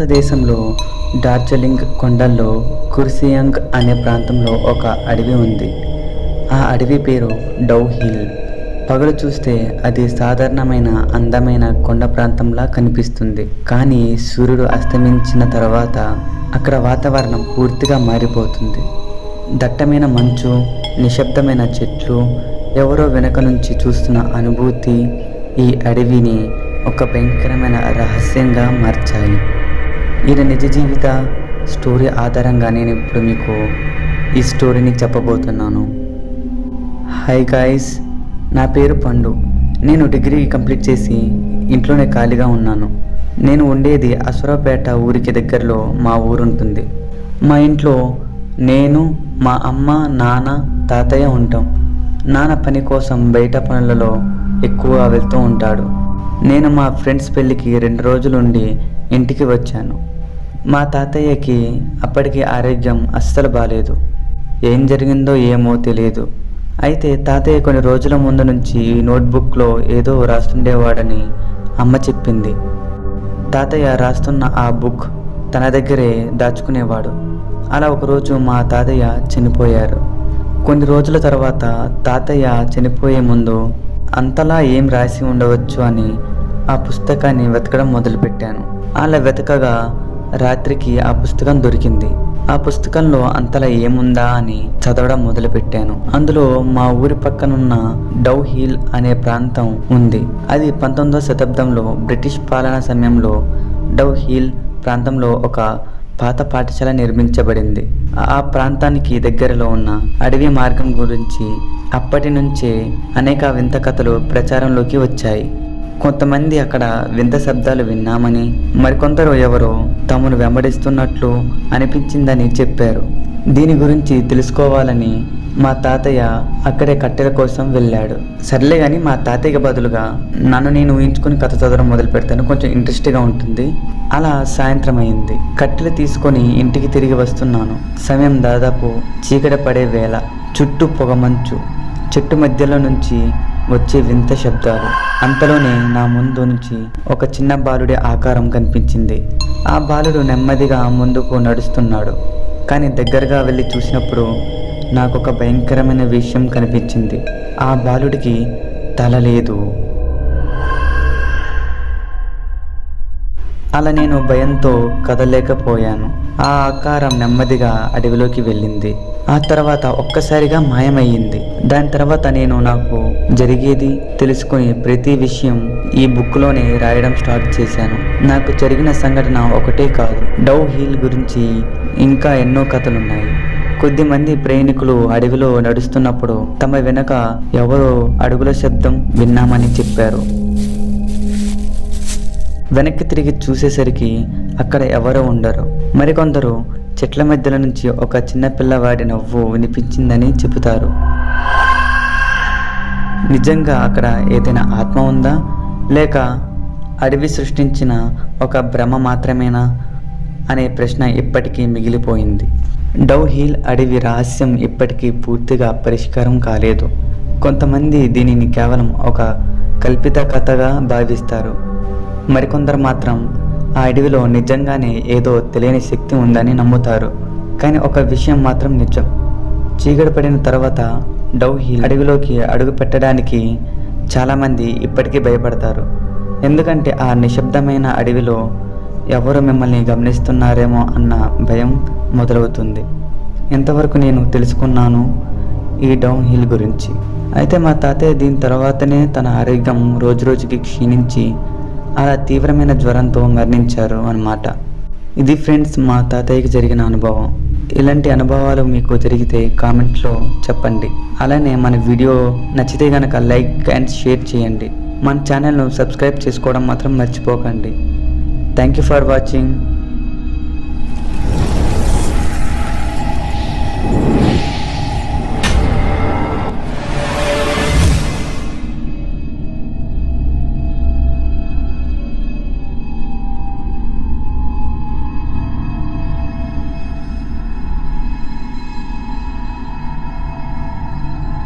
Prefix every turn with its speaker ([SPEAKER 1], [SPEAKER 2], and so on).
[SPEAKER 1] భారతదేశంలో డార్జిలింగ్ కొండల్లో కుర్సియాంగ్ అనే ప్రాంతంలో ఒక అడవి ఉంది. ఆ అడవి పేరు డౌ హిల్. పగలు చూస్తే అది సాధారణమైన అందమైన కొండ ప్రాంతంలా కనిపిస్తుంది. కానీ సూర్యుడు అస్తమించిన తర్వాత అక్కడ వాతావరణం పూర్తిగా మారిపోతుంది. దట్టమైన మంచు, నిశ్శబ్దమైన చెట్లు, ఎవరో వెనక నుంచి చూస్తున్న అనుభూతి ఈ అడవిని ఒక భయంకరమైన రహస్యంగా మార్చాయి. ఈయన నిజ జీవిత స్టోరీ ఆధారంగా నేను ఇప్పుడు మీకు ఈ స్టోరీని చెప్పబోతున్నాను. హాయ్ గాయ్స్, నా పేరు పండు. నేను డిగ్రీ కంప్లీట్ చేసి ఇంట్లోనే ఖాళీగా ఉన్నాను. నేను ఉండేది అశ్వరావుపేట ఊరికి దగ్గరలో మా ఊరు ఉంటుంది. మా ఇంట్లో నేను, మా అమ్మ, నాన్న, తాతయ్య ఉంటాం. నాన్న పని కోసం బయట పనులలో ఎక్కువగా వెళ్తూ ఉంటాడు. నేను మా ఫ్రెండ్స్ పెళ్ళికి 2 రోజులుండి ఇంటికి వచ్చాను. మా తాతయ్యకి అప్పటికి ఆరోగ్యం అస్సలు బాలేదు. ఏం జరిగిందో ఏమో తెలియదు. అయితే తాతయ్య కొన్ని రోజుల ముందు నుంచి నోట్బుక్లో ఏదో రాస్తుండేవాడని అమ్మ చెప్పింది. తాతయ్య రాస్తున్న ఆ బుక్ తన దగ్గరే దాచుకునేవాడు. అలా ఒకరోజు మా తాతయ్య చనిపోయారు. కొన్ని రోజుల తర్వాత తాతయ్య చనిపోయే ముందు అంతలా ఏం రాసి ఉండవచ్చు అని ఆ పుస్తకాన్ని వెతకడం మొదలుపెట్టాను. అలా వెతకగా రాత్రికి ఆ పుస్తకం దొరికింది. ఆ పుస్తకంలో అంతలా ఏముందా అని చదవడం మొదలుపెట్టాను. అందులో మా ఊరి పక్కనున్న డౌ హిల్ అనే ప్రాంతం ఉంది. అది 19వ శతాబ్దంలో బ్రిటిష్ పాలన సమయంలో డౌ హిల్ ప్రాంతంలో ఒక పాత పాఠశాల నిర్మించబడింది. ఆ ప్రాంతానికి దగ్గరలో ఉన్న అడవి మార్గం గురించి అప్పటి నుంచే అనేక వింత కథలు ప్రచారంలోకి వచ్చాయి. కొంతమంది అక్కడ వింత శబ్దాలు విన్నామని, మరికొందరు ఎవరో తమను వెంబడిస్తున్నట్లు అనిపించిందని చెప్పారు. దీని గురించి తెలుసుకోవాలని మా తాతయ్య అక్కడే కట్టెల కోసం వెళ్ళాడు. సర్లే కానీ మా తాతయ్యకి బదులుగా నన్ను నేను ఊహించుకుని కథ చదవడం మొదలు పెడతాను, కొంచెం ఇంట్రెస్ట్గా ఉంటుంది. అలా సాయంత్రం అయింది. కట్టెలు తీసుకొని ఇంటికి తిరిగి వస్తున్నాను. సమయం దాదాపు చీకటి పడే వేళ. చుట్టూ పొగమంచు, చెట్టు మధ్యలో నుంచి వచ్చే వింత శబ్దాలు. అంతలోనే నా ముందు నుంచి ఒక చిన్న బాలుడి ఆకారం కనిపించింది. ఆ బాలుడు నెమ్మదిగా ముందుకు నడుస్తున్నాడు. కానీ దగ్గరగా వెళ్ళి చూసినప్పుడు నాకు ఒక భయంకరమైన విషయం కనిపించింది. ఆ బాలుడికి తల లేదు. అలా నేను భయంతో కదలేకపోయాను. ఆ ఆకారం నెమ్మదిగా అడవిలోకి వెళ్ళింది. ఆ తర్వాత ఒక్కసారిగా మాయమయ్యింది. దాని తర్వాత నేను నాకు జరిగేది తెలుసుకుని ప్రతి విషయం ఈ బుక్లోనే రాయడం స్టార్ట్ చేశాను. నాకు జరిగిన సంఘటన ఒకటే కాదు, డౌ హిల్ గురించి ఇంకా ఎన్నో కథలున్నాయి. కొద్దిమంది ప్రయాణికులు అడవిలో నడుస్తున్నప్పుడు తమ వెనక ఎవరో అడుగుల శబ్దం విన్నామని చెప్పారు. వెనక్కి తిరిగి చూసేసరికి అక్కడ ఎవరో ఉండరు. మరికొందరు చెట్ల మధ్యలో నుంచి ఒక చిన్న పిల్లవాడి నవ్వు వినిపించిందని చెబుతారు. నిజంగా అక్కడ ఏదైనా ఆత్మ ఉందా, లేక అడవి సృష్టించిన ఒక భ్రమ మాత్రమేనా అనే ప్రశ్న ఇప్పటికీ మిగిలిపోయింది. డౌ హిల్ అడవి రహస్యం ఇప్పటికీ పూర్తిగా పరిష్కారం కాలేదు. కొంతమంది దీనిని కేవలం ఒక కల్పిత కథగా భావిస్తారు. మరికొందరు మాత్రం ఆ అడవిలో నిజంగానే ఏదో తెలియని శక్తి ఉందని నమ్ముతారు. కానీ ఒక విషయం మాత్రం నిజం, చీకటి పడిన తర్వాత డౌ హిల్ అడవిలోకి అడుగు పెట్టడానికి చాలామంది ఇప్పటికీ భయపడతారు. ఎందుకంటే ఆ నిశ్శబ్దమైన అడవిలో ఎవరు మిమ్మల్ని గమనిస్తున్నారేమో అన్న భయం మొదలవుతుంది. ఎంతవరకు నేను తెలుసుకున్నాను ఈ డౌ హిల్ గురించి. అయితే మా తాతయ్య దీని తర్వాతనే తన ఆరోగ్యం రోజురోజుకి క్షీణించి అలా తీవ్రమైన జ్వరంతో మరణించారు అన్నమాట. ఇది ఫ్రెండ్స్ మా తాతయ్యకి జరిగిన అనుభవం. ఇలాంటి అనుభవాలు మీకు జరిగితే కామెంట్లో చెప్పండి. అలానే మన వీడియో నచ్చితే కనుక లైక్ అండ్ షేర్ చేయండి. మన ఛానల్ను సబ్స్క్రైబ్ చేసుకోవడం మాత్రం మర్చిపోకండి. Thank you for watching.